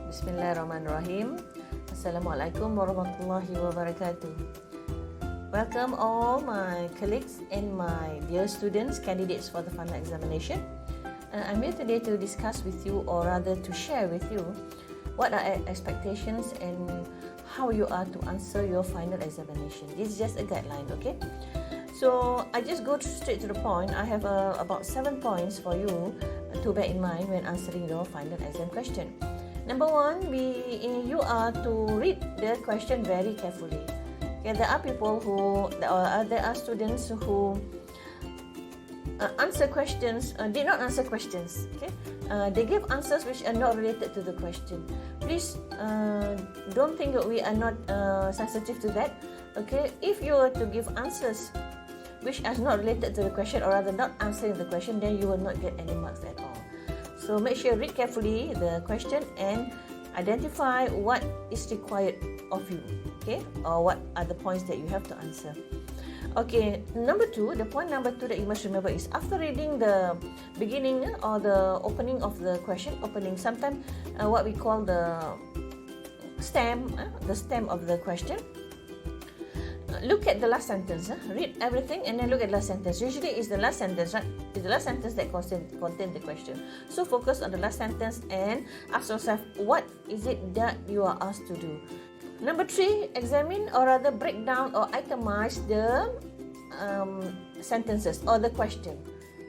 Bismillahirrahmanirrahim. Assalamualaikum warahmatullahi wabarakatuh. Welcome all my colleagues and my dear students, candidates for the final examination. I'm here today to discuss with you, or rather to share with you, what are expectations and how you are to answer your final examination. This is just a guideline, okay? So I just go straight to the point. I have about 7 points for you to bear in mind when answering your final exam question. Number one, you are to read the question very carefully. Okay, there are people there are students who did not answer questions. Okay, they give answers which are not related to the question. Please don't think that we are not sensitive to that. Okay, if you are to give answers which are not related to the question, or rather not answering the question, then you will not get any marks at all. So make sure you read carefully the question and identify what is required of you, okay, or what are the points that you have to answer. Okay, the point number two that you must remember is, after reading the beginning or the opening of the question, sometimes what we call the stem of the question. Look at the last sentence. Read everything and then look at the last sentence. Usually it's the last sentence, right? It's the last sentence that contain the question. So focus on the last sentence and ask yourself, what is it that you are asked to do? Number three, examine or rather break down or itemize the sentences or the question.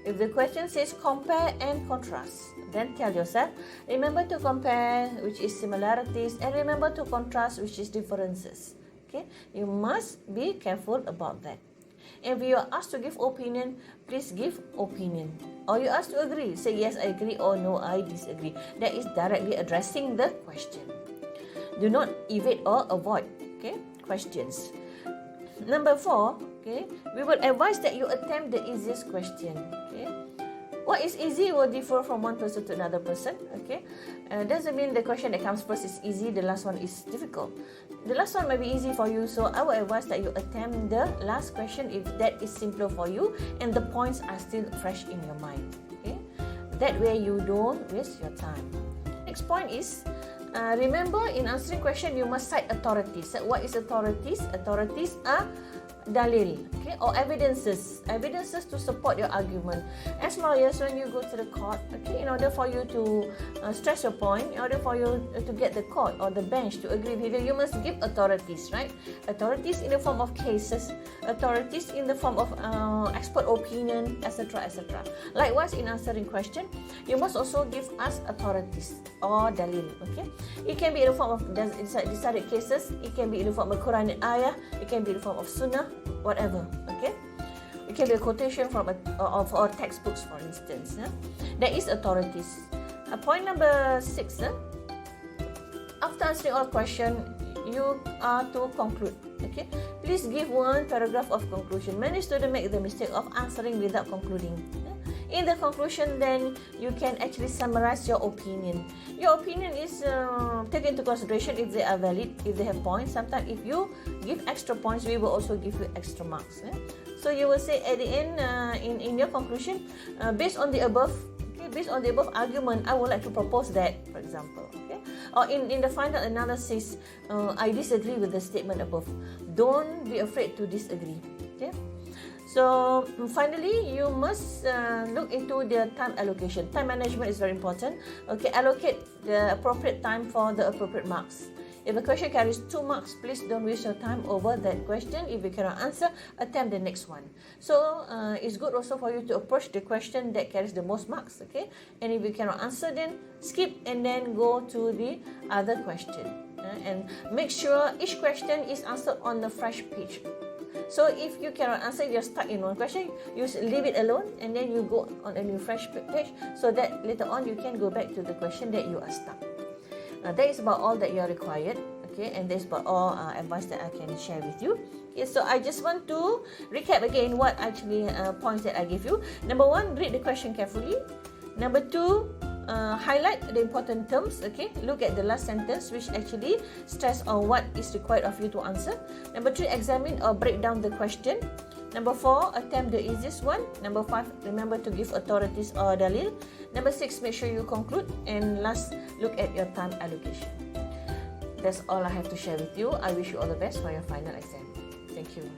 If the question says compare and contrast, then tell yourself, remember to compare, which is similarities, and remember to contrast, which is differences. Okay, you must be careful about that. If you are asked to give opinion, please give opinion. Or you asked to agree, say yes, I agree, or no, I disagree. That is directly addressing the question. Do not evade or avoid, okay, questions. Number four, okay, we would advise that you attempt the easiest question. Okay, what is easy will differ from one person to another person. Okay, doesn't mean the question that comes first is easy, the last one is difficult. The last one might be easy for you, so I would advise that you attempt the last question if that is simpler for you and the points are still fresh in your mind. Okay, that way you don't waste your time. Next point is, remember in answering question you must cite authorities. What is authorities? Authorities are dalil, okay, or evidences to support your argument. As lawyers, when you go to the court, okay, in order for you to stress your point, in order for you to get the court or the bench to agree with you, you must give authorities, right? Authorities in the form of cases, authorities in the form of expert opinion, etc., etc. Likewise, in answering question, you must also give us authorities or dalil. Okay, it can be in the form of decided cases, it can be in the form of Quran and ayah, it can be in the form of sunnah, whatever. Okay, it can be a quotation from of textbooks, for instance. There is authorities. Point number 6. After answering all question, you are to conclude. Okay, please give one paragraph of conclusion. Many students make the mistake of answering without concluding. In the conclusion, then you can actually summarize your opinion. Your opinion is taken into consideration if they are valid, if they have points. Sometimes if you give extra points, we will also give you extra marks. So you will say at the end, in your conclusion, based on the above argument, I would like to propose that, for example. Okay, or in the final analysis, I disagree with the statement above. Don't be afraid to disagree. Okay. So finally, you must look into the time allocation. Time management is very important. Okay, allocate the appropriate time for the appropriate marks. If a question carries 2 marks, please don't waste your time over that question. If you cannot answer, attempt the next one. So it's good also for you to approach the question that carries the most marks. Okay, and if you cannot answer, then skip and then go to the other question. And make sure each question is answered on a fresh page. So if you cannot answer, you're stuck in one question, you leave it alone and then you go on a new fresh page, so that later on you can go back to the question that you are stuck. That is about all that you are required. Okay, and that's about all advice that I can share with you. Okay, so I just want to recap again what actually points that I give you. Number 1, read the question carefully. Number 2, highlight the important terms. Okay, look at the last sentence which actually stress on what is required of you to answer. Number 3, examine or break down the question. Number 4, attempt the easiest one. Number 5, remember to give authorities or dalil. Number 6, make sure you conclude. And last, look at your time allocation. That's all I have to share with you. I wish you all the best for your final exam. Thank you.